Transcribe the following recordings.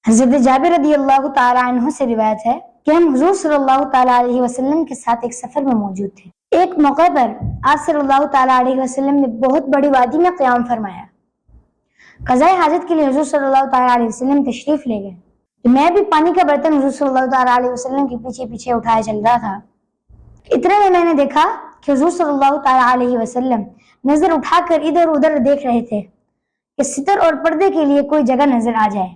حضرت جابر رضی اللہ تعالیٰ عنہ سے روایت ہے کہ ہم حضور صلی اللہ تعالیٰ علیہ وسلم کے ساتھ ایک سفر میں موجود تھے۔ ایک موقع پر آپ صلی اللہ تعالیٰ علیہ وسلم نے بہت بڑی وادی میں قیام فرمایا۔ قضائے حاجت کے لیے حضور صلی اللہ تعالیٰ علیہ وسلم تشریف لے گئے تو میں بھی پانی کا برتن حضور صلی اللہ تعالیٰ علیہ وسلم کے پیچھے پیچھے اٹھایا چل رہا تھا۔ اتنے میں نے دیکھا کہ حضور صلی اللہ تعالیٰ علیہ وسلم نظر اٹھا کر ادھر ادھر دیکھ رہے تھے کہ ستر اور پردے کے لیے کوئی جگہ نظر آ جائے۔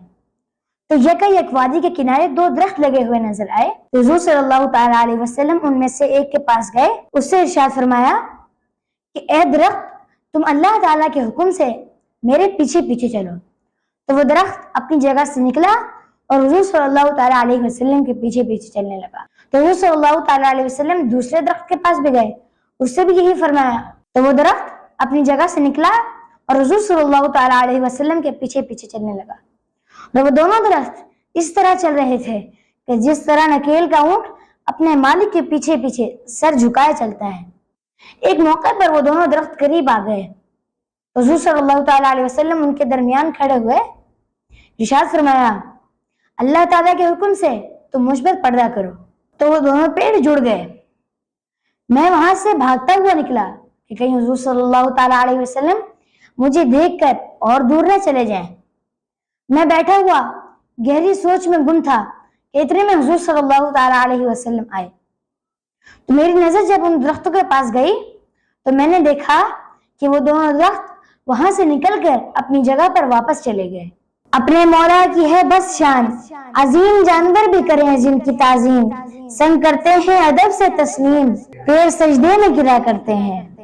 تو یک وادی کے کنارے دو درخت لگے ہوئے نظر آئے تو حضور صلی اللہ تعالیٰ علیہ وسلم ان میں سے ایک کے پاس گئے، اس سے ارشاد فرمایا کہ اے درخت، تم اللہ تعالیٰ کے حکم سے میرے پیچھے پیچھے چلو۔ تو وہ درخت اپنی جگہ سے نکلا اور حضور صلی اللہ تعالیٰ علیہ وسلم کے پیچھے پیچھے چلنے لگا۔ تو حضور صلی اللہ تعالیٰ علیہ وسلم دوسرے درخت کے پاس بھی گئے، اس سے بھی یہی فرمایا۔ تو وہ درخت اپنی جگہ سے نکلا اور حضور صلی اللہ تعالیٰ علیہ وسلم کے پیچھے پیچھے چلنے لگا۔ اور وہ دونوں درخت اس طرح چل رہے تھے کہ جس طرح نکیل کا اونٹ اپنے مالک کے پیچھے پیچھے سر جھکائے چلتا ہے۔ ایک موقع پر وہ دونوں درخت قریب آ گئے، حضور صلی اللہ تعالیٰ علیہ وسلم ان کے درمیان کھڑے ہوئے، ارشاد فرمایا اللہ تعالیٰ کے حکم سے تم مجھ پر پردہ کرو۔ تو وہ دونوں پیڑ جڑ گئے۔ میں وہاں سے بھاگتا ہوا نکلا کہ کہیں حضور صلی اللہ تعالیٰ علیہ وسلم مجھے دیکھ کر اور دور نہ چلے جائیں۔ میں بیٹھا ہوا گہری سوچ میں گم تھا کہ اتنے میں حضور صلی اللہ تعالیٰ علیہ وسلم آئے۔ تو میری نظر جب ان درختوں کے پاس گئی تو میں نے دیکھا کہ وہ دونوں درخت وہاں سے نکل کر اپنی جگہ پر واپس چلے گئے۔ اپنے مولا کی ہے بس شان، عظیم جانور بھی کریں جن کی تعظیم، سنگ کرتے ہیں ادب سے تسلیم، پیر سجدے میں گرا کرتے ہیں۔